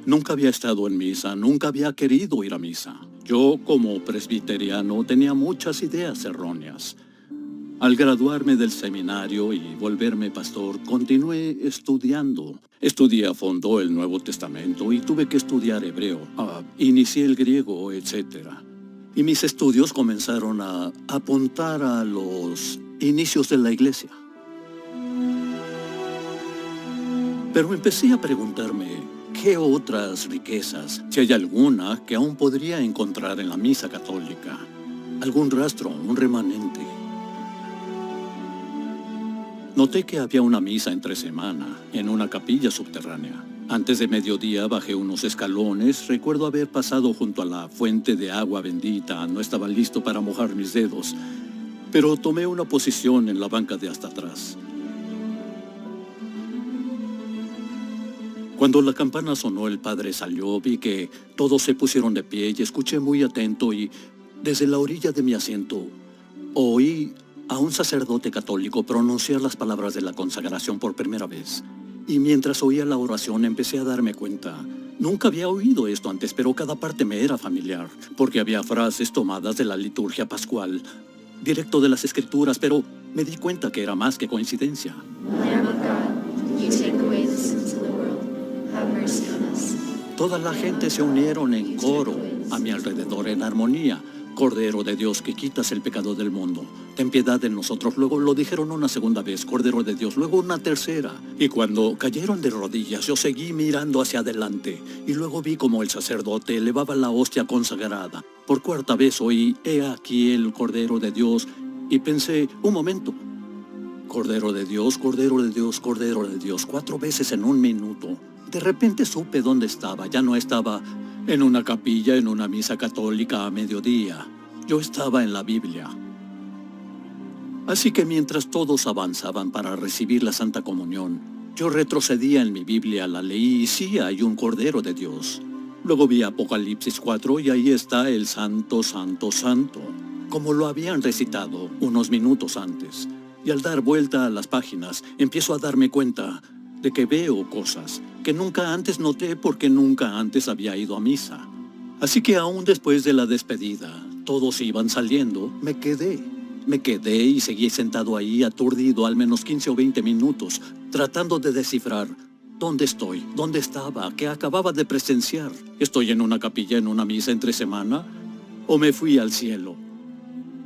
Nunca había estado en misa, nunca había querido ir a misa. Yo, como presbiteriano, tenía muchas ideas erróneas. Al graduarme del seminario y volverme pastor, continué estudiando. Estudié a fondo el Nuevo Testamento y tuve que estudiar hebreo. Inicié el griego, etc. Y mis estudios comenzaron a apuntar a los inicios de la iglesia. Pero empecé a preguntarme, ¿qué otras riquezas, si hay alguna, que aún podría encontrar en la misa católica? ¿Algún rastro, un remanente? Noté que había una misa entre semana, en una capilla subterránea. Antes de mediodía bajé unos escalones. Recuerdo haber pasado junto a la fuente de agua bendita. No estaba listo para mojar mis dedos, pero tomé una posición en la banca de hasta atrás. Cuando la campana sonó, el padre salió, vi que todos se pusieron de pie y escuché muy atento y, desde la orilla de mi asiento, oí a un sacerdote católico pronunciar las palabras de la consagración por primera vez. Y mientras oía la oración empecé a darme cuenta. Nunca había oído esto antes, pero cada parte me era familiar, porque había frases tomadas de la liturgia pascual, directo de las escrituras, pero me di cuenta que era más que coincidencia. Toda la gente se unieron en coro a mi alrededor en armonía. Cordero de Dios, que quitas el pecado del mundo, ten piedad de nosotros. Luego lo dijeron una segunda vez, Cordero de Dios, luego una tercera. Y cuando cayeron de rodillas, yo seguí mirando hacia adelante, y luego vi como el sacerdote elevaba la hostia consagrada. Por cuarta vez oí, he aquí el Cordero de Dios, y pensé, un momento, Cordero de Dios, Cordero de Dios, Cordero de Dios, 4 veces en 1 minuto. De repente supe dónde estaba. Ya no estaba en una capilla, en una misa católica a mediodía. Yo estaba en la Biblia. Así que mientras todos avanzaban para recibir la Santa Comunión, yo retrocedía en mi Biblia, la leí y sí hay un Cordero de Dios. Luego vi Apocalipsis 4 y ahí está el Santo, Santo, Santo, como lo habían recitado unos minutos antes. Y al dar vuelta a las páginas, empiezo a darme cuenta de que veo cosas que nunca antes noté porque nunca antes había ido a misa. Así que aún después de la despedida, todos iban saliendo, me quedé y seguí sentado ahí aturdido al menos 15 o 20 minutos, tratando de descifrar dónde estoy, dónde estaba, qué acababa de presenciar. ¿Estoy en una capilla, en una misa entre semana? ¿O me fui al cielo?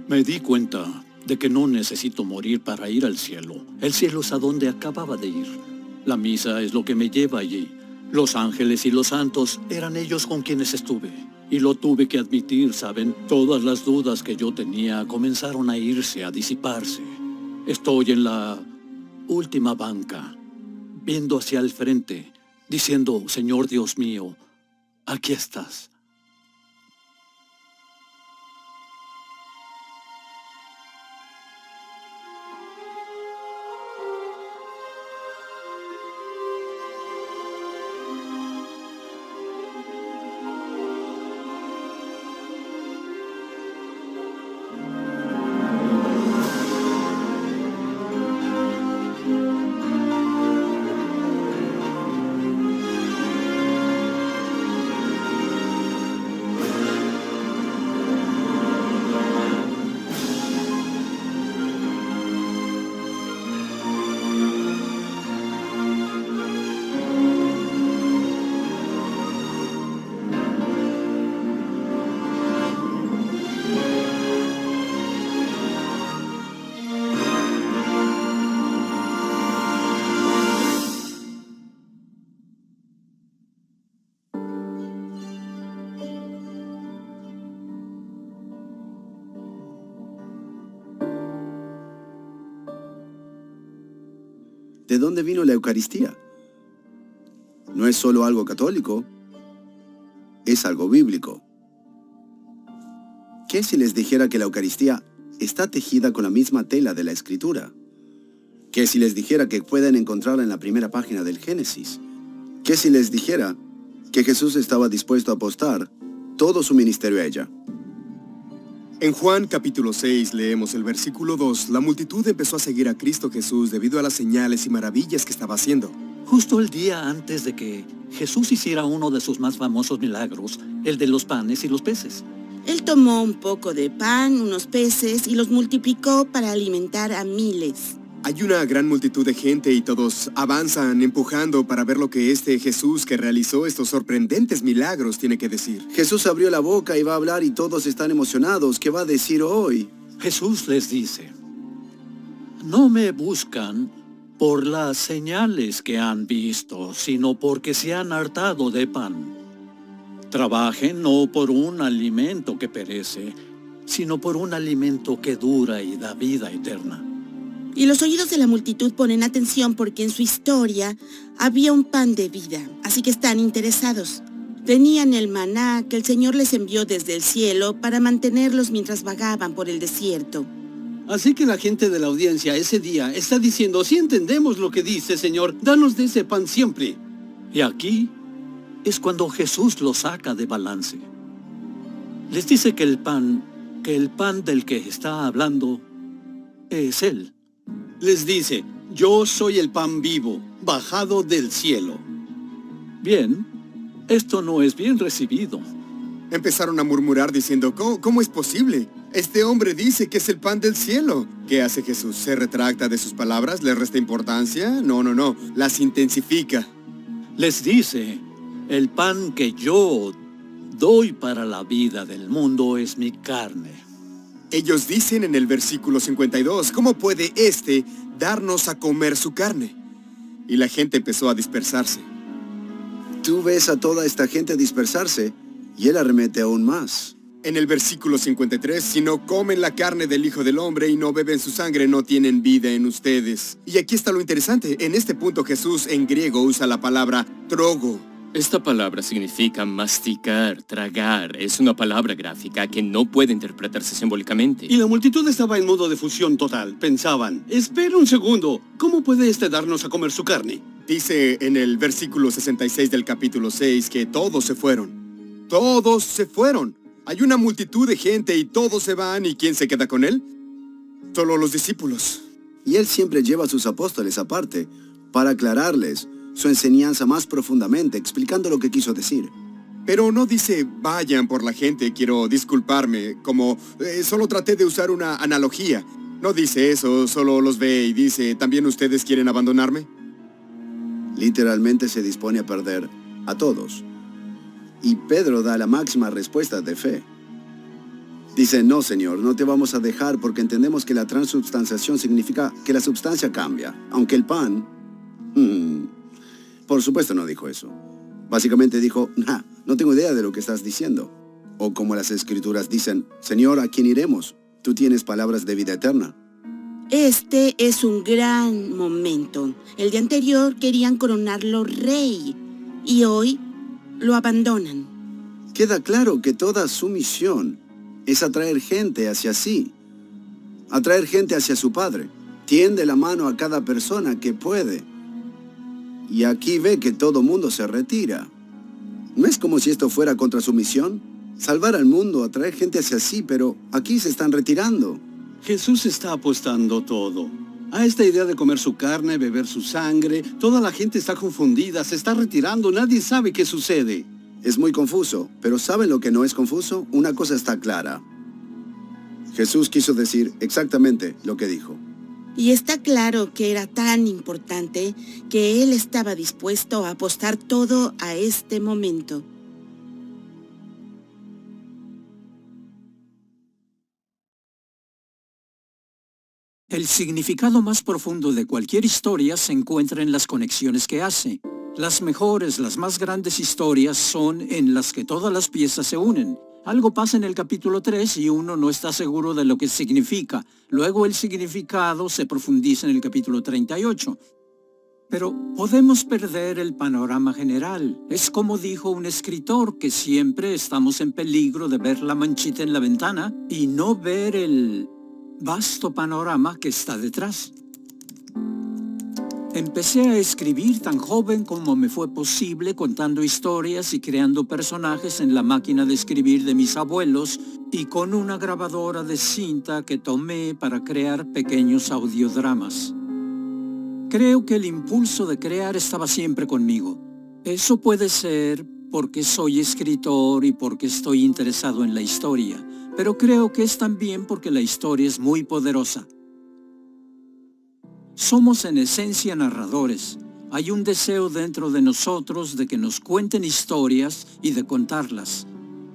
Me di cuenta de que no necesito morir para ir al cielo. El cielo es a donde acababa de ir. La misa es lo que me lleva allí. Los ángeles y los santos eran ellos con quienes estuve. Y lo tuve que admitir, ¿saben? Todas las dudas que yo tenía comenzaron a irse, a disiparse. Estoy en la última banca, viendo hacia el frente, diciendo, Señor Dios mío, aquí estás. ¿De dónde vino la Eucaristía? No es solo algo católico, es algo bíblico. ¿Qué si les dijera que la Eucaristía está tejida con la misma tela de la Escritura? ¿Qué si les dijera que pueden encontrarla en la primera página del Génesis? ¿Qué si les dijera que Jesús estaba dispuesto a apostar todo su ministerio a ella? En Juan capítulo 6 leemos el versículo 2, la multitud empezó a seguir a Cristo Jesús debido a las señales y maravillas que estaba haciendo. Justo el día antes de que Jesús hiciera uno de sus más famosos milagros, el de los panes y los peces. Él tomó un poco de pan, unos peces y los multiplicó para alimentar a miles. Hay una gran multitud de gente y todos avanzan empujando para ver lo que este Jesús que realizó estos sorprendentes milagros tiene que decir. Jesús abrió la boca y va a hablar y todos están emocionados. ¿Qué va a decir hoy? Jesús les dice, no me buscan por las señales que han visto, sino porque se han hartado de pan. Trabajen no por un alimento que perece, sino por un alimento que dura y da vida eterna. Y los oídos de la multitud ponen atención porque en su historia había un pan de vida, así que están interesados. Tenían el maná que el Señor les envió desde el cielo para mantenerlos mientras vagaban por el desierto. Así que la gente de la audiencia ese día está diciendo, sí entendemos lo que dice, Señor, danos de ese pan siempre. Y aquí es cuando Jesús los saca de balance. Les dice que el pan del que está hablando es Él. Les dice, yo soy el pan vivo, bajado del cielo. Bien, esto no es bien recibido. Empezaron a murmurar diciendo, ¿Cómo es posible? Este hombre dice que es el pan del cielo. ¿Qué hace Jesús? ¿Se retracta de sus palabras? ¿Le resta importancia? No, las intensifica. Les dice, el pan que yo doy para la vida del mundo es mi carne. Ellos dicen en el versículo 52, ¿cómo puede darnos a comer su carne? Y la gente empezó a dispersarse. Tú ves a toda esta gente dispersarse y él arremete aún más. En el versículo 53, si no comen la carne del Hijo del Hombre y no beben su sangre, no tienen vida en ustedes. Y aquí está lo interesante. En este punto Jesús en griego usa la palabra trogo. Esta palabra significa masticar, tragar. Es una palabra gráfica que no puede interpretarse simbólicamente. Y la multitud estaba en modo de fusión total. Pensaban, espera un segundo, ¿cómo puede darnos a comer su carne? Dice en el versículo 66 del capítulo 6 que todos se fueron. Todos se fueron. Hay una multitud de gente y todos se van. ¿Y quién se queda con él? Solo los discípulos. Y él siempre lleva a sus apóstoles aparte para aclararles su enseñanza más profundamente, explicando lo que quiso decir. Pero no dice, vayan por la gente, quiero disculparme, como solo traté de usar una analogía. No dice eso, solo los ve y dice, ¿también ustedes quieren abandonarme? Literalmente se dispone a perder a todos. Y Pedro da la máxima respuesta de fe. Dice, no, Señor, no te vamos a dejar porque entendemos que la transubstanciación significa que la sustancia cambia, aunque el pan... Por supuesto no dijo eso. Básicamente dijo, no tengo idea de lo que estás diciendo. O como las escrituras dicen, Señor, ¿a quién iremos? Tú tienes palabras de vida eterna. Este es un gran momento. El día anterior querían coronarlo rey y hoy lo abandonan. Queda claro que toda su misión es atraer gente hacia sí, atraer gente hacia su Padre. Tiende la mano a cada persona que puede. Y aquí ve que todo mundo se retira. ¿No es como si esto fuera contra su misión? Salvar al mundo, atraer gente hacia sí, pero aquí se están retirando. Jesús está apostando todo. A esta idea de comer su carne, beber su sangre, toda la gente está confundida, se está retirando, nadie sabe qué sucede. Es muy confuso, pero ¿saben lo que no es confuso? Una cosa está clara. Jesús quiso decir exactamente lo que dijo. Y está claro que era tan importante que él estaba dispuesto a apostar todo a este momento. El significado más profundo de cualquier historia se encuentra en las conexiones que hace. Las mejores, las más grandes historias son en las que todas las piezas se unen. Algo pasa en el capítulo 3 y uno no está seguro de lo que significa. Luego el significado se profundiza en el capítulo 38. Pero podemos perder el panorama general. Es como dijo un escritor, que siempre estamos en peligro de ver la manchita en la ventana y no ver el vasto panorama que está detrás. Empecé a escribir tan joven como me fue posible, contando historias y creando personajes en la máquina de escribir de mis abuelos y con una grabadora de cinta que tomé para crear pequeños audiodramas. Creo que el impulso de crear estaba siempre conmigo. Eso puede ser porque soy escritor y porque estoy interesado en la historia, pero creo que es también porque la historia es muy poderosa. Somos en esencia narradores. Hay un deseo dentro de nosotros de que nos cuenten historias y de contarlas.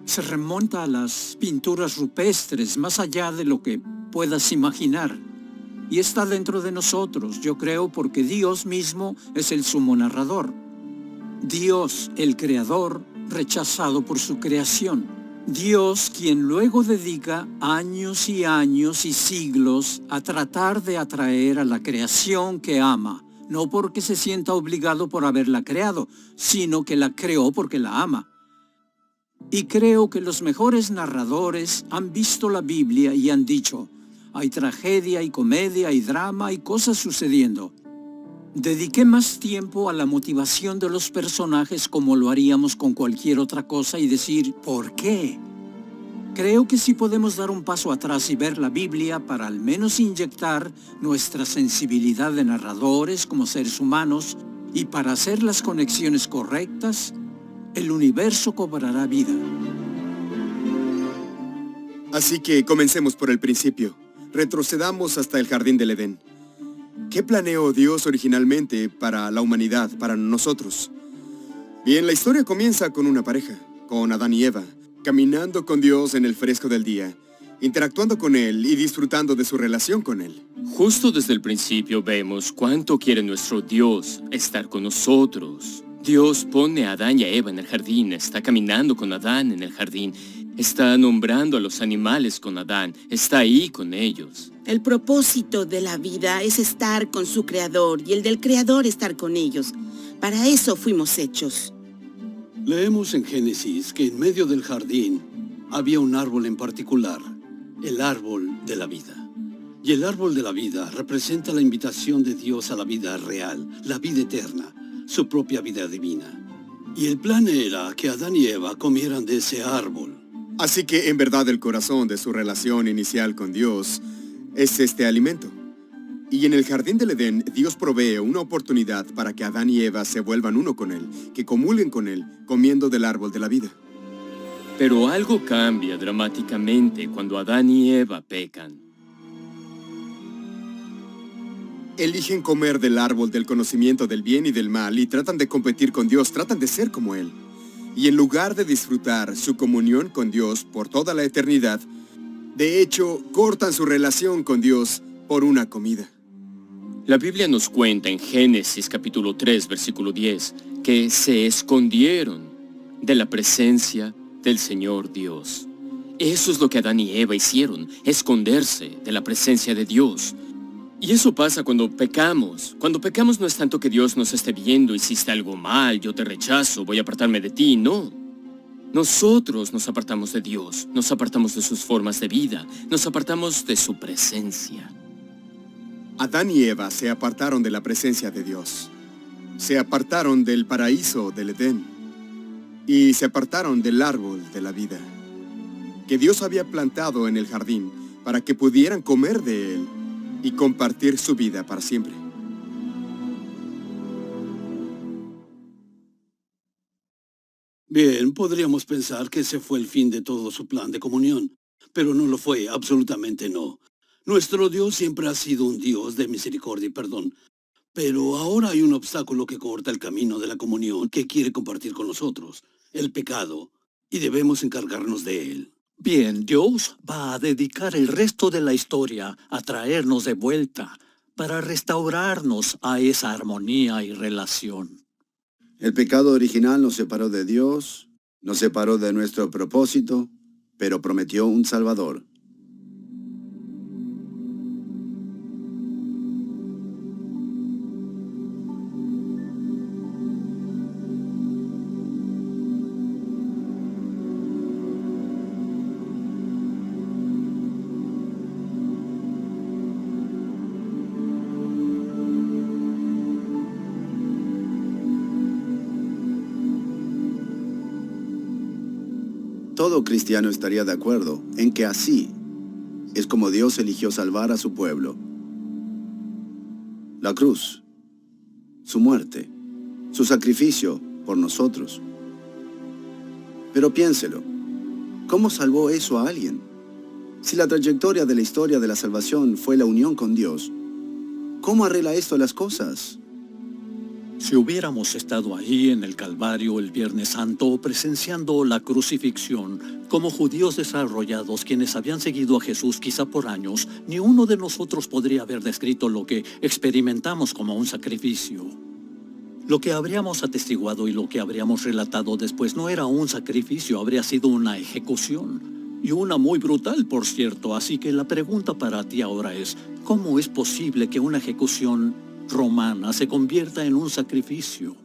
Se remonta a las pinturas rupestres, más allá de lo que puedas imaginar. Y está dentro de nosotros, yo creo, porque Dios mismo es el sumo narrador. Dios, el creador, rechazado por su creación. Dios, quien luego dedica años y años y siglos a tratar de atraer a la creación que ama, no porque se sienta obligado por haberla creado, sino que la creó porque la ama. Y creo que los mejores narradores han visto la Biblia y han dicho, hay tragedia, hay comedia, hay drama, hay cosas sucediendo. Dediqué más tiempo a la motivación de los personajes como lo haríamos con cualquier otra cosa y decir, ¿por qué? Creo que sí podemos dar un paso atrás y ver la Biblia para al menos inyectar nuestra sensibilidad de narradores como seres humanos y para hacer las conexiones correctas, el universo cobrará vida. Así que comencemos por el principio. Retrocedamos hasta el jardín del Edén. ¿Qué planeó Dios originalmente para la humanidad, para nosotros? Bien, la historia comienza con una pareja, con Adán y Eva, caminando con Dios en el fresco del día, interactuando con Él y disfrutando de su relación con Él. Justo desde el principio vemos cuánto quiere nuestro Dios estar con nosotros. Dios pone a Adán y a Eva en el jardín, está caminando con Adán en el jardín, está nombrando a los animales con Adán, está ahí con ellos. El propósito de la vida es estar con su creador y el del creador estar con ellos. Para eso fuimos hechos. Leemos en Génesis que en medio del jardín había un árbol en particular, el árbol de la vida. Y el árbol de la vida representa la invitación de Dios a la vida real, la vida eterna, su propia vida divina. Y el plan era que Adán y Eva comieran de ese árbol. Así que en verdad el corazón de su relación inicial con Dios es este alimento. Y en el jardín del Edén, Dios provee una oportunidad para que Adán y Eva se vuelvan uno con Él, que comulguen con Él, comiendo del árbol de la vida. Pero algo cambia dramáticamente cuando Adán y Eva pecan. Eligen comer del árbol del conocimiento del bien y del mal y tratan de competir con Dios, tratan de ser como Él. Y en lugar de disfrutar su comunión con Dios por toda la eternidad, de hecho, cortan su relación con Dios por una comida. La Biblia nos cuenta en Génesis capítulo 3, versículo 10, que se escondieron de la presencia del Señor Dios. Eso es lo que Adán y Eva hicieron, esconderse de la presencia de Dios. Y eso pasa cuando pecamos. Cuando pecamos no es tanto que Dios nos esté viendo, hiciste algo mal, yo te rechazo, voy a apartarme de ti, no. Nosotros nos apartamos de Dios, nos apartamos de sus formas de vida, nos apartamos de su presencia. Adán y Eva se apartaron de la presencia de Dios. Se apartaron del paraíso del Edén. Y se apartaron del árbol de la vida, que Dios había plantado en el jardín para que pudieran comer de él y compartir su vida para siempre. Bien, podríamos pensar que ese fue el fin de todo su plan de comunión, pero no lo fue, absolutamente no. Nuestro Dios siempre ha sido un Dios de misericordia y perdón, pero ahora hay un obstáculo que corta el camino de la comunión que quiere compartir con nosotros, el pecado, y debemos encargarnos de él. Bien, Dios va a dedicar el resto de la historia a traernos de vuelta para restaurarnos a esa armonía y relación. El pecado original nos separó de Dios, nos separó de nuestro propósito, pero prometió un Salvador. Todo cristiano estaría de acuerdo en que así es como Dios eligió salvar a su pueblo. La cruz su muerte, su sacrificio por nosotros. Pero piénselo, ¿cómo salvó eso a alguien? Si la trayectoria de la historia de la salvación fue la unión con Dios, ¿cómo arregla esto las cosas? Si hubiéramos estado ahí en el Calvario el Viernes Santo presenciando la crucifixión, como judíos desarrollados quienes habían seguido a Jesús quizá por años, ni uno de nosotros podría haber descrito lo que experimentamos como un sacrificio. Lo que habríamos atestiguado y lo que habríamos relatado después no era un sacrificio, habría sido una ejecución. Y una muy brutal, por cierto. Así que la pregunta para ti ahora es, ¿cómo es posible que una ejecución romana se convierta en un sacrificio?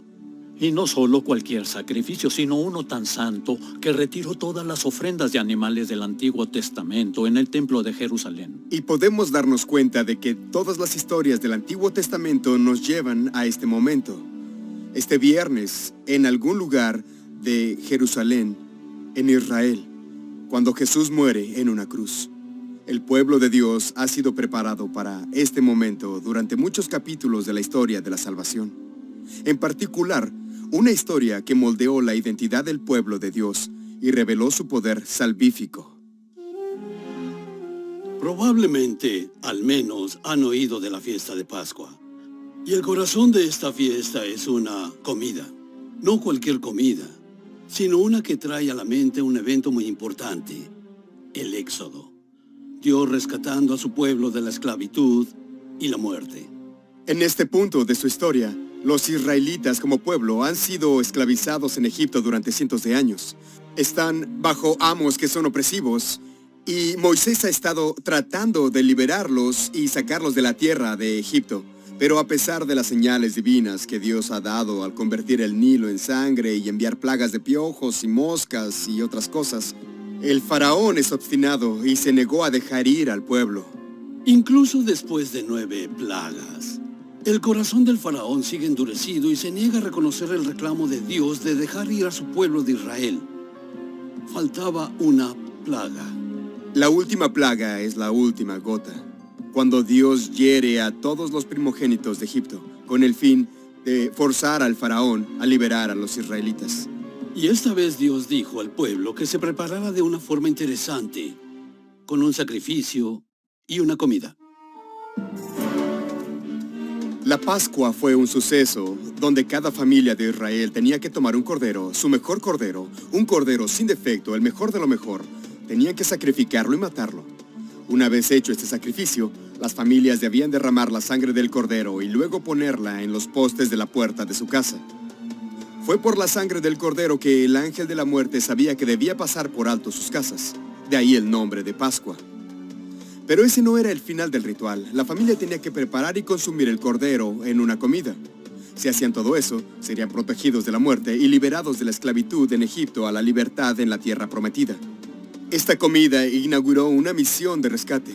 Y no solo cualquier sacrificio, sino uno tan santo que retiró todas las ofrendas de animales del Antiguo Testamento en el Templo de Jerusalén. Y podemos darnos cuenta de que todas las historias del Antiguo Testamento nos llevan a este momento. Este viernes, en algún lugar de Jerusalén, en Israel, cuando Jesús muere en una cruz. El pueblo de Dios ha sido preparado para este momento durante muchos capítulos de la historia de la salvación. En particular, una historia que moldeó la identidad del pueblo de Dios y reveló su poder salvífico. Probablemente, al menos, han oído de la fiesta de Pascua. Y el corazón de esta fiesta es una comida. No cualquier comida, sino una que trae a la mente un evento muy importante, el Éxodo. Dios rescatando a su pueblo de la esclavitud y la muerte. En este punto de su historia, los israelitas como pueblo han sido esclavizados en Egipto durante cientos de años. Están bajo amos que son opresivos y Moisés ha estado tratando de liberarlos y sacarlos de la tierra de Egipto. Pero a pesar de las señales divinas que Dios ha dado al convertir el Nilo en sangre y enviar plagas de piojos y moscas y otras cosas, el faraón es obstinado y se negó a dejar ir al pueblo. Incluso después de 9 plagas, el corazón del faraón sigue endurecido y se niega a reconocer el reclamo de Dios de dejar ir a su pueblo de Israel. Faltaba una plaga. La última plaga es la última gota, cuando Dios hiere a todos los primogénitos de Egipto, con el fin de forzar al faraón a liberar a los israelitas. Y esta vez Dios dijo al pueblo que se preparara de una forma interesante, con un sacrificio y una comida. La Pascua fue un suceso donde cada familia de Israel tenía que tomar un cordero, su mejor cordero, un cordero sin defecto, el mejor de lo mejor. Tenían que sacrificarlo y matarlo. Una vez hecho este sacrificio, las familias debían derramar la sangre del cordero y luego ponerla en los postes de la puerta de su casa. Fue por la sangre del cordero que el ángel de la muerte sabía que debía pasar por alto sus casas. De ahí el nombre de Pascua. Pero ese no era el final del ritual. La familia tenía que preparar y consumir el cordero en una comida. Si hacían todo eso, serían protegidos de la muerte y liberados de la esclavitud en Egipto a la libertad en la tierra prometida. Esta comida inauguró una misión de rescate.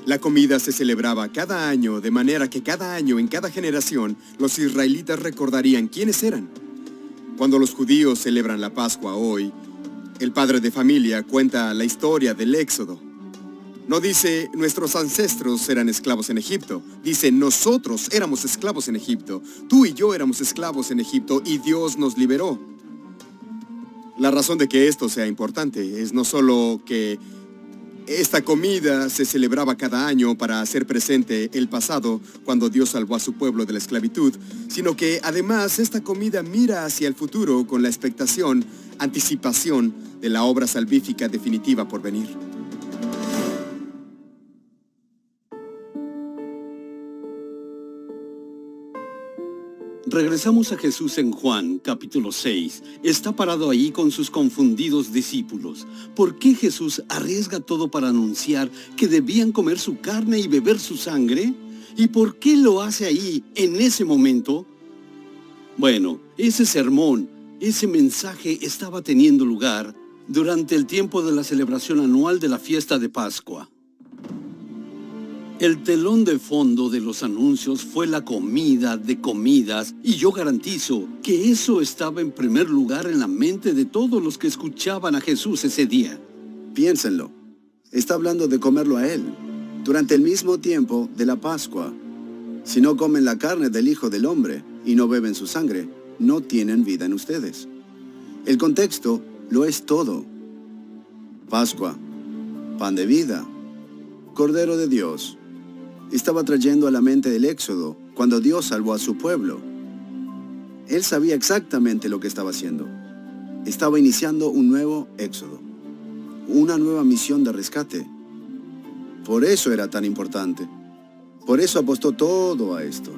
La comida se celebraba cada año, de manera que cada año, en cada generación, los israelitas recordarían quiénes eran. Cuando los judíos celebran la Pascua hoy, el padre de familia cuenta la historia del Éxodo. No dice, nuestros ancestros eran esclavos en Egipto. Dice, nosotros éramos esclavos en Egipto. Tú y yo éramos esclavos en Egipto y Dios nos liberó. La razón de que esto sea importante es no solo que esta comida se celebraba cada año para hacer presente el pasado cuando Dios salvó a su pueblo de la esclavitud, sino que además esta comida mira hacia el futuro con la expectación, anticipación de la obra salvífica definitiva por venir. Regresamos a Jesús en Juan, capítulo 6. Está parado ahí con sus confundidos discípulos. ¿Por qué Jesús arriesga todo para anunciar que debían comer su carne y beber su sangre? ¿Y por qué lo hace ahí, en ese momento? Bueno, ese sermón, ese mensaje estaba teniendo lugar durante el tiempo de la celebración anual de la fiesta de Pascua. El telón de fondo de los anuncios fue la comida de comidas, y yo garantizo que eso estaba en primer lugar en la mente de todos los que escuchaban a Jesús ese día. Piénsenlo. Está hablando de comerlo a Él, durante el mismo tiempo de la Pascua. Si no comen la carne del Hijo del Hombre y no beben su sangre, no tienen vida en ustedes. El contexto lo es todo. Pascua, pan de vida, Cordero de Dios. Estaba trayendo a la mente el Éxodo cuando Dios salvó a su pueblo. Él sabía exactamente lo que estaba haciendo. Estaba iniciando un nuevo Éxodo, una nueva misión de rescate. Por eso era tan importante. Por eso apostó todo a esto.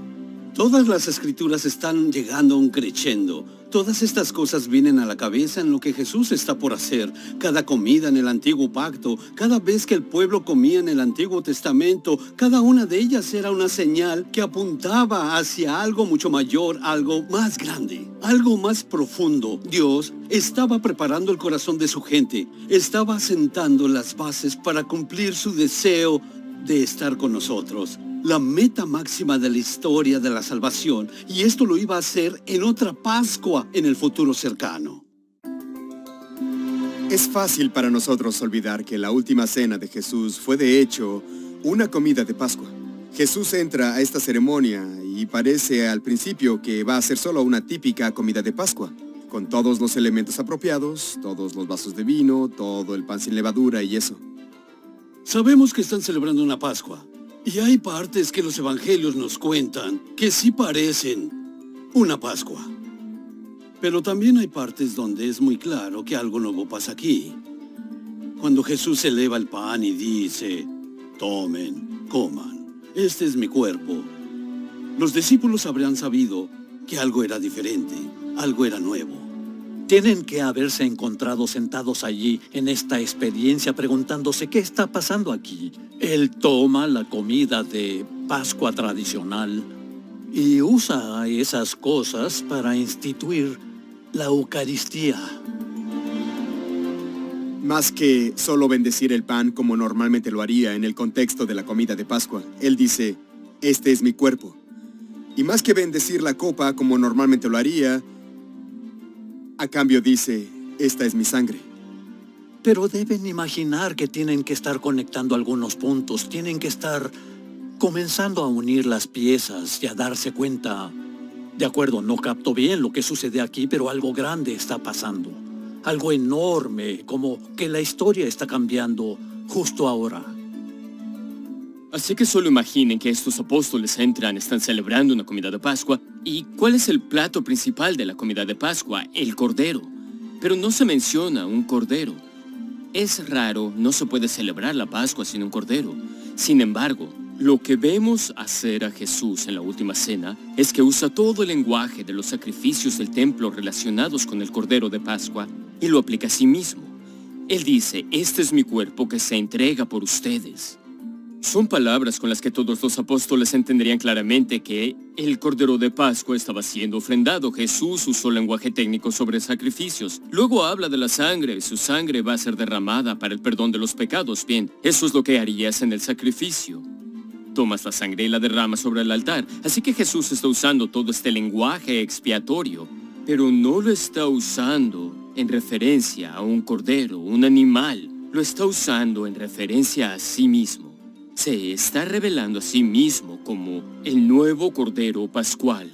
Todas las escrituras están llegando a un crescendo. Todas estas cosas vienen a la cabeza en lo que Jesús está por hacer. Cada comida en el Antiguo Pacto, cada vez que el pueblo comía en el Antiguo Testamento, cada una de ellas era una señal que apuntaba hacia algo mucho mayor, algo más grande, algo más profundo. Dios estaba preparando el corazón de su gente, estaba sentando las bases para cumplir su deseo de estar con nosotros. La meta máxima de la historia de la salvación, y esto lo iba a hacer en otra Pascua en el futuro cercano. Es fácil para nosotros olvidar que la última cena de Jesús fue de hecho una comida de Pascua. Jesús entra a esta ceremonia y parece al principio que va a ser solo una típica comida de Pascua, con todos los elementos apropiados, todos los vasos de vino, todo el pan sin levadura y eso. Sabemos que están celebrando una Pascua. Y hay partes que los evangelios nos cuentan que sí parecen una Pascua. Pero también hay partes donde es muy claro que algo nuevo pasa aquí. Cuando Jesús eleva el pan y dice, tomen, coman, este es mi cuerpo. Los discípulos habrían sabido que algo era diferente, algo era nuevo. Tienen que haberse encontrado sentados allí en esta experiencia preguntándose qué está pasando aquí. Él toma la comida de Pascua tradicional y usa esas cosas para instituir la Eucaristía. Más que solo bendecir el pan como normalmente lo haría en el contexto de la comida de Pascua, él dice, este es mi cuerpo. Y más que bendecir la copa como normalmente lo haría, a cambio dice, esta es mi sangre. Pero deben imaginar que tienen que estar conectando algunos puntos, tienen que estar comenzando a unir las piezas y a darse cuenta, de acuerdo, no capto bien lo que sucede aquí, pero algo grande está pasando, algo enorme, como que la historia está cambiando justo ahora. Así que solo imaginen que estos apóstoles están celebrando una comida de Pascua. ¿Y cuál es el plato principal de la comida de Pascua? El cordero. Pero no se menciona un cordero. Es raro, no se puede celebrar la Pascua sin un cordero. Sin embargo, lo que vemos hacer a Jesús en la última cena es que usa todo el lenguaje de los sacrificios del templo relacionados con el cordero de Pascua y lo aplica a sí mismo. Él dice, este es mi cuerpo que se entrega por ustedes. Son palabras con las que todos los apóstoles entenderían claramente que el Cordero de Pascua estaba siendo ofrendado. Jesús usó lenguaje técnico sobre sacrificios. Luego habla de la sangre. Su sangre va a ser derramada para el perdón de los pecados. Bien, eso es lo que harías en el sacrificio. Tomas la sangre y la derramas sobre el altar. Así que Jesús está usando todo este lenguaje expiatorio, pero no lo está usando en referencia a un cordero, un animal. Lo está usando en referencia a sí mismo. Se está revelando a sí mismo como el nuevo Cordero Pascual.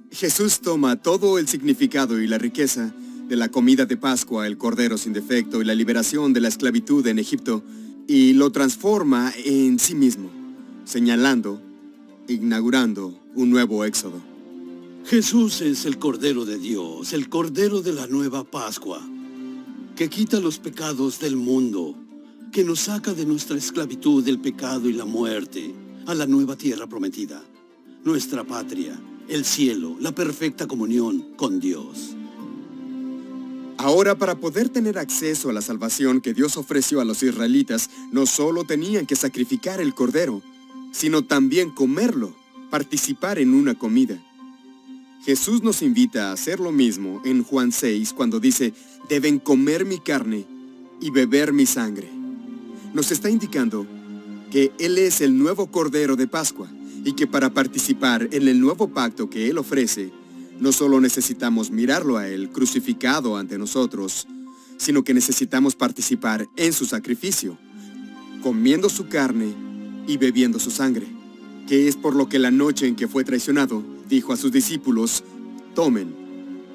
Jesús toma todo el significado y la riqueza de la comida de Pascua, el Cordero sin defecto y la liberación de la esclavitud en Egipto, y lo transforma en sí mismo, señalando, inaugurando un nuevo éxodo. Jesús es el Cordero de Dios, el Cordero de la nueva Pascua, que quita los pecados del mundo, que nos saca de nuestra esclavitud del pecado y la muerte a la nueva tierra prometida, nuestra patria, el cielo, la perfecta comunión con Dios. Ahora, para poder tener acceso a la salvación que Dios ofreció a los israelitas, no solo tenían que sacrificar el cordero, sino también comerlo, participar en una comida. Jesús nos invita a hacer lo mismo en Juan 6 cuando dice, deben comer mi carne y beber mi sangre. Nos está indicando que Él es el nuevo Cordero de Pascua y que para participar en el nuevo pacto que Él ofrece, no solo necesitamos mirarlo a Él crucificado ante nosotros, sino que necesitamos participar en su sacrificio, comiendo su carne y bebiendo su sangre. que es por lo que la noche en que fue traicionado, dijo a sus discípulos, tomen,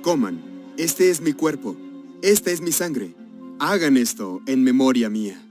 coman, este es mi cuerpo, esta es mi sangre, hagan esto en memoria mía.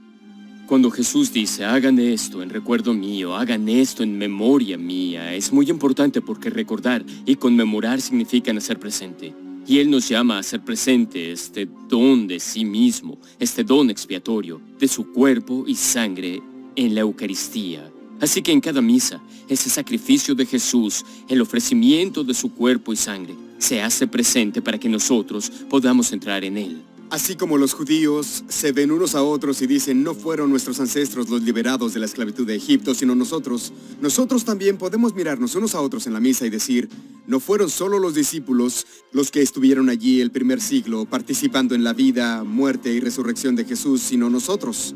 Cuando Jesús dice, hagan esto en recuerdo mío, hagan esto en memoria mía, es muy importante porque recordar y conmemorar significan hacer presente. Y Él nos llama a hacer presente este don de sí mismo, este don expiatorio de su cuerpo y sangre en la Eucaristía. Así que en cada misa, ese sacrificio de Jesús, el ofrecimiento de su cuerpo y sangre, se hace presente para que nosotros podamos entrar en Él. Así como los judíos se ven unos a otros y dicen, no fueron nuestros ancestros los liberados de la esclavitud de Egipto, sino nosotros. Nosotros también podemos mirarnos unos a otros en la misa y decir, no fueron solo los discípulos los que estuvieron allí el primer siglo participando en la vida, muerte y resurrección de Jesús, sino nosotros.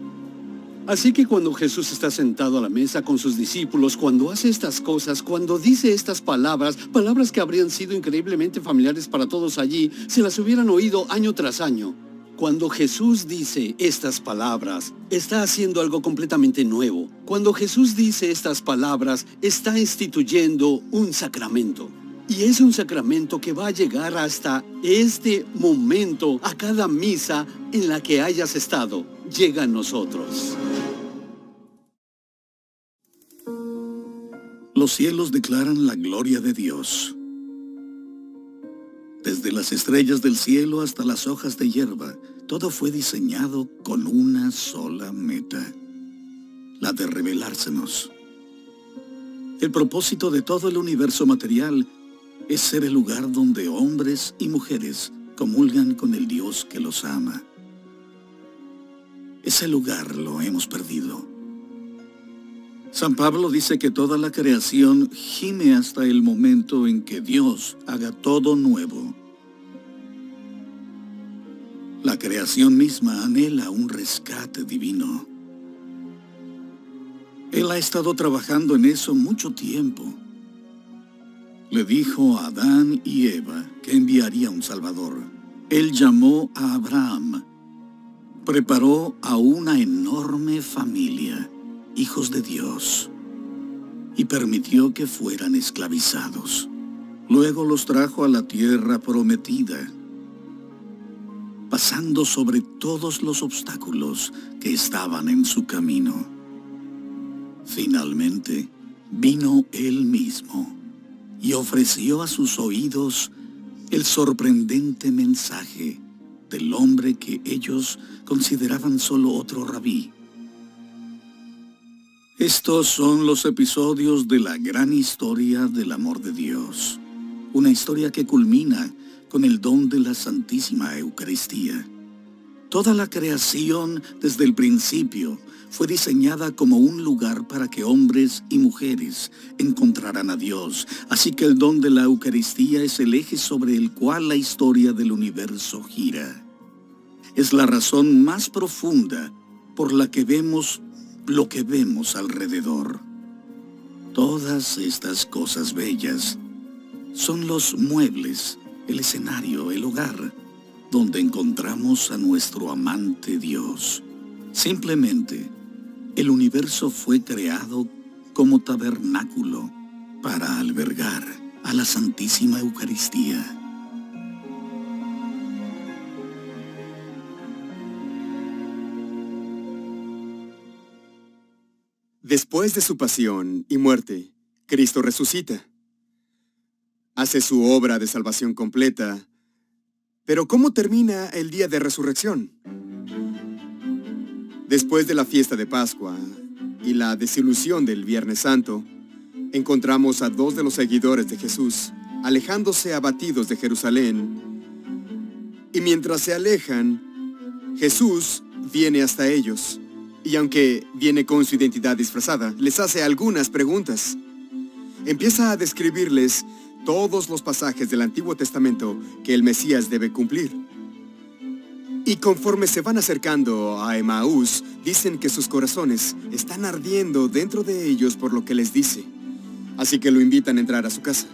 Así que cuando Jesús está sentado a la mesa con sus discípulos, cuando hace estas cosas, cuando dice estas palabras, palabras que habrían sido increíblemente familiares para todos allí, se las hubieran oído año tras año. Cuando Jesús dice estas palabras, está haciendo algo completamente nuevo. Cuando Jesús dice estas palabras, está instituyendo un sacramento. Y es un sacramento que va a llegar hasta este momento, a cada misa en la que hayas estado. Llega a nosotros. Los cielos declaran la gloria de Dios. Desde las estrellas del cielo hasta las hojas de hierba, todo fue diseñado con una sola meta, la de revelársenos. El propósito de todo el universo material es ser el lugar donde hombres y mujeres comulgan con el Dios que los ama. Ese lugar lo hemos perdido. San Pablo dice que toda la creación gime hasta el momento en que Dios haga todo nuevo. La creación misma anhela un rescate divino. Él ha estado trabajando en eso mucho tiempo. Le dijo a Adán y Eva que enviaría un Salvador. Él llamó a Abraham. Preparó a una enorme familia, hijos de Dios, y permitió que fueran esclavizados. Luego los trajo a la tierra prometida, pasando sobre todos los obstáculos que estaban en su camino. Finalmente, vino Él mismo y ofreció a sus oídos el sorprendente mensaje del hombre que ellos consideraban solo otro rabí. Estos son los episodios de la gran historia del amor de Dios, una historia que culmina con el don de la Santísima Eucaristía. Toda la creación desde el principio fue diseñada como un lugar para que hombres y mujeres encontraran a Dios, así que el don de la Eucaristía es el eje sobre el cual la historia del universo gira. Es la razón más profunda por la que vemos lo que vemos alrededor. Todas estas cosas bellas son los muebles, el escenario, el hogar, donde encontramos a nuestro amante Dios. Simplemente, el universo fue creado como tabernáculo para albergar a la Santísima Eucaristía. Después de su pasión y muerte, Cristo resucita. Hace su obra de salvación completa. Pero ¿cómo termina el día de resurrección? Después de la fiesta de Pascua y la desilusión del Viernes Santo, encontramos a dos de los seguidores de Jesús alejándose abatidos de Jerusalén. Y mientras se alejan, Jesús viene hasta ellos. Y aunque viene con su identidad disfrazada, les hace algunas preguntas. Empieza a describirles todos los pasajes del Antiguo Testamento que el Mesías debe cumplir. Y conforme se van acercando a Emaús, dicen que sus corazones están ardiendo dentro de ellos por lo que les dice. Así que lo invitan a entrar a su casa.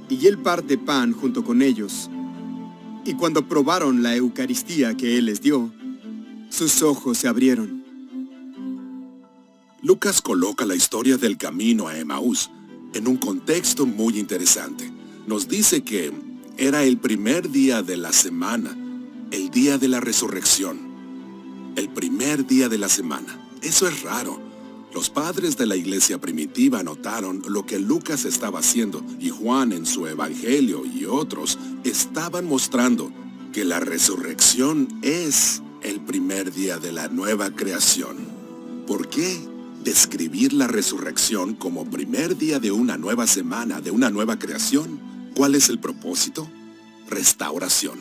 Y él parte pan junto con ellos. Y cuando probaron la Eucaristía que él les dio, sus ojos se abrieron. Lucas coloca la historia del camino a Emaús en un contexto muy interesante. Nos dice que era el primer día de la semana, el día de la resurrección. El primer día de la semana. Eso es raro. Los padres de la iglesia primitiva notaron lo que Lucas estaba haciendo y Juan en su evangelio y otros estaban mostrando que la resurrección es el primer día de la nueva creación. ¿Por qué describir la resurrección como primer día de una nueva semana, de una nueva creación? ¿Cuál es el propósito? Restauración.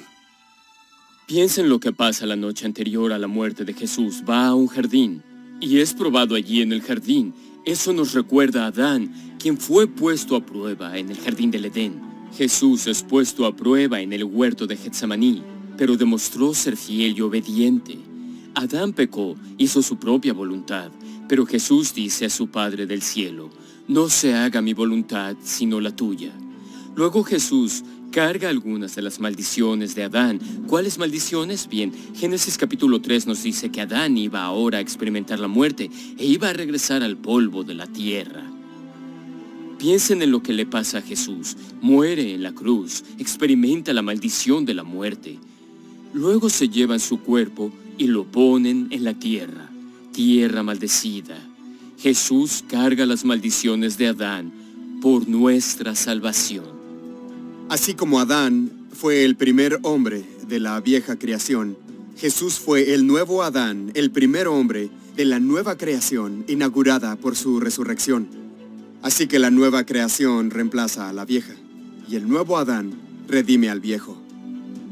Piensa en lo que pasa la noche anterior a la muerte de Jesús. Va a un jardín y es probado allí en el jardín. Eso nos recuerda a Adán, quien fue puesto a prueba en el jardín del Edén. Jesús es puesto a prueba en el huerto de Getsemaní, pero demostró ser fiel y obediente. Adán pecó, hizo su propia voluntad, pero Jesús dice a su Padre del cielo, no se haga mi voluntad sino la tuya. Luego Jesús carga algunas de las maldiciones de Adán. ¿Cuáles maldiciones? Bien, Génesis capítulo 3 nos dice que Adán iba ahora a experimentar la muerte e iba a regresar al polvo de la tierra. Piensen en lo que le pasa a Jesús. Muere en la cruz, experimenta la maldición de la muerte. Luego se llevan su cuerpo y lo ponen en la tierra, tierra maldecida. Jesús carga las maldiciones de Adán por nuestra salvación. Así como Adán fue el primer hombre de la vieja creación, Jesús fue el nuevo Adán, el primer hombre de la nueva creación inaugurada por su resurrección. Así que la nueva creación reemplaza a la vieja, y el nuevo Adán redime al viejo.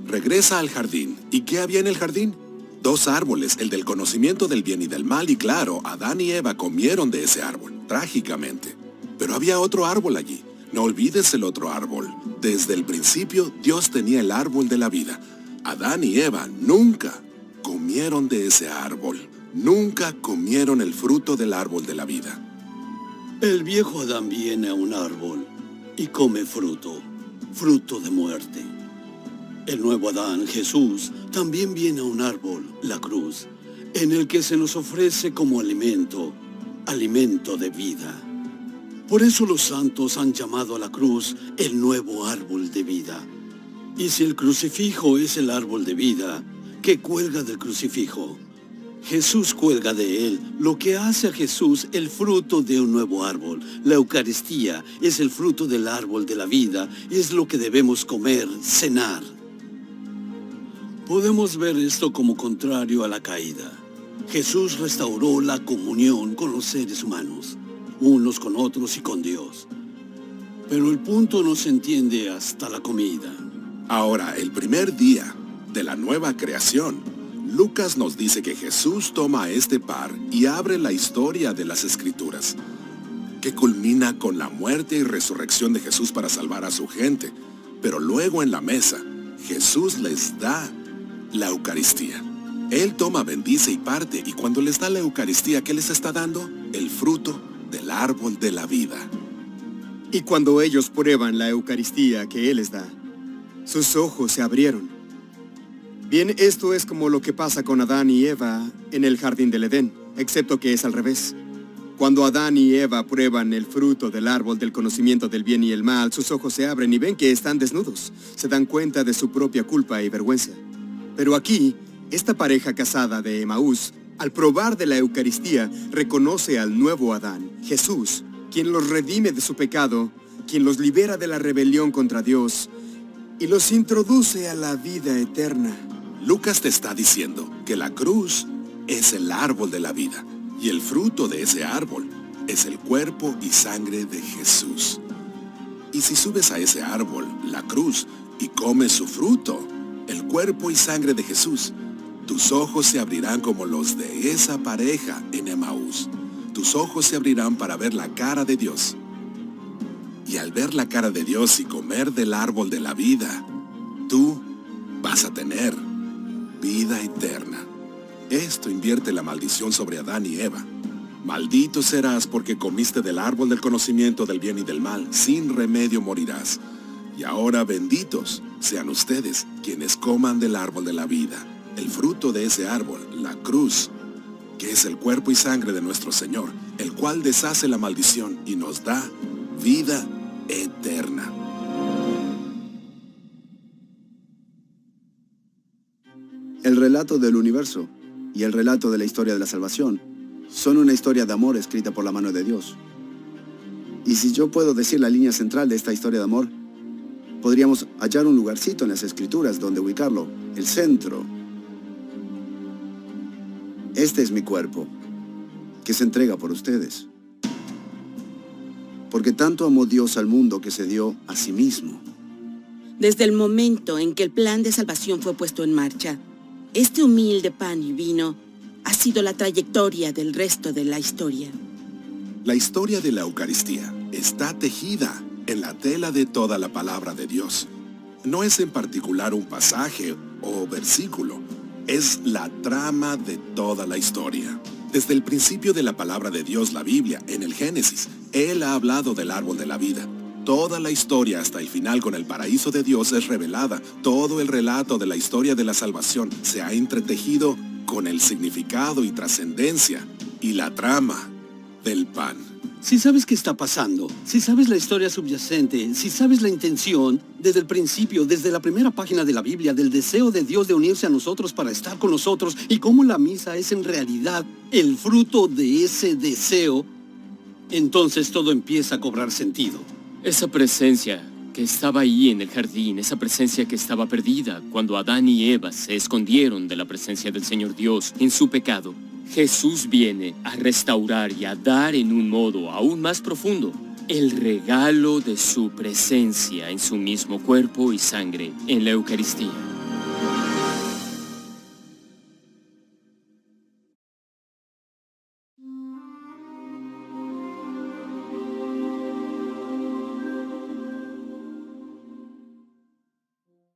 Regresa al jardín. ¿Y qué había en el jardín? 2 árboles, el del conocimiento del bien y del mal, y claro, Adán y Eva comieron de ese árbol, trágicamente. Pero había otro árbol allí. No olvides el otro árbol. Desde el principio, Dios tenía el árbol de la vida. Adán y Eva nunca comieron de ese árbol. Nunca comieron el fruto del árbol de la vida. El viejo Adán viene a un árbol y come fruto, fruto de muerte. El nuevo Adán, Jesús, también viene a un árbol, la cruz, en el que se nos ofrece como alimento, alimento de vida. Por eso los santos han llamado a la cruz el nuevo árbol de vida. Y si el crucifijo es el árbol de vida, ¿qué cuelga del crucifijo? Jesús cuelga de él, lo que hace a Jesús el fruto de un nuevo árbol. La Eucaristía es el fruto del árbol de la vida, es lo que debemos comer, cenar. Podemos ver esto como contrario a la caída. Jesús restauró la comunión con los seres humanos, unos con otros y con Dios. Pero el punto no se entiende hasta la comida. Ahora, el primer día de la nueva creación, Lucas nos dice que Jesús toma este par y abre la historia de las Escrituras, que culmina con la muerte y resurrección de Jesús para salvar a su gente. Pero luego en la mesa, Jesús les da la Eucaristía. Él toma, bendice y parte, y cuando les da la Eucaristía, ¿qué les está dando? El fruto del árbol de la vida. Y cuando ellos prueban la Eucaristía que Él les da, sus ojos se abrieron. Bien, esto es como lo que pasa con Adán y Eva en el jardín del Edén, excepto que es al revés. Cuando Adán y Eva prueban el fruto del árbol del conocimiento del bien y el mal, sus ojos se abren y ven que están desnudos. Se dan cuenta de su propia culpa y vergüenza. Pero aquí, esta pareja casada de Emaús, al probar de la Eucaristía, reconoce al nuevo Adán, Jesús, quien los redime de su pecado, quien los libera de la rebelión contra Dios y los introduce a la vida eterna. Lucas te está diciendo que la cruz es el árbol de la vida y el fruto de ese árbol es el cuerpo y sangre de Jesús. Y si subes a ese árbol, la cruz, y comes su fruto, el cuerpo y sangre de Jesús, tus ojos se abrirán como los de esa pareja en Emaús. Tus ojos se abrirán para ver la cara de Dios. Y al ver la cara de Dios y comer del árbol de la vida, tú vas a tener vida eterna. Esto invierte la maldición sobre Adán y Eva. Maldito serás porque comiste del árbol del conocimiento del bien y del mal. Sin remedio morirás. Y ahora benditos sean ustedes quienes coman del árbol de la vida. El fruto de ese árbol, la cruz, que es el cuerpo y sangre de nuestro Señor, el cual deshace la maldición y nos da vida eterna. El relato del universo y el relato de la historia de la salvación son una historia de amor escrita por la mano de Dios. Y si yo puedo decir la línea central de esta historia de amor, podríamos hallar un lugarcito en las Escrituras donde ubicarlo, el centro. Este es mi cuerpo, que se entrega por ustedes. Porque tanto amó Dios al mundo que se dio a sí mismo. Desde el momento en que el plan de salvación fue puesto en marcha, este humilde pan y vino ha sido la trayectoria del resto de la historia. La historia de la Eucaristía está tejida en la tela de toda la palabra de Dios. No es en particular un pasaje o versículo, es la trama de toda la historia. Desde el principio de la palabra de Dios, la Biblia, en el Génesis, Él ha hablado del árbol de la vida. Toda la historia hasta el final con el paraíso de Dios es revelada. Todo el relato de la historia de la salvación se ha entretejido con el significado y trascendencia y la trama del pan. Si sabes qué está pasando, si sabes la historia subyacente, si sabes la intención, desde el principio, desde la primera página de la Biblia, del deseo de Dios de unirse a nosotros para estar con nosotros y cómo la misa es en realidad el fruto de ese deseo, entonces todo empieza a cobrar sentido. Esa presencia que estaba ahí en el jardín, esa presencia que estaba perdida cuando Adán y Eva se escondieron de la presencia del Señor Dios en su pecado, Jesús viene a restaurar y a dar en un modo aún más profundo el regalo de su presencia en su mismo cuerpo y sangre en la Eucaristía.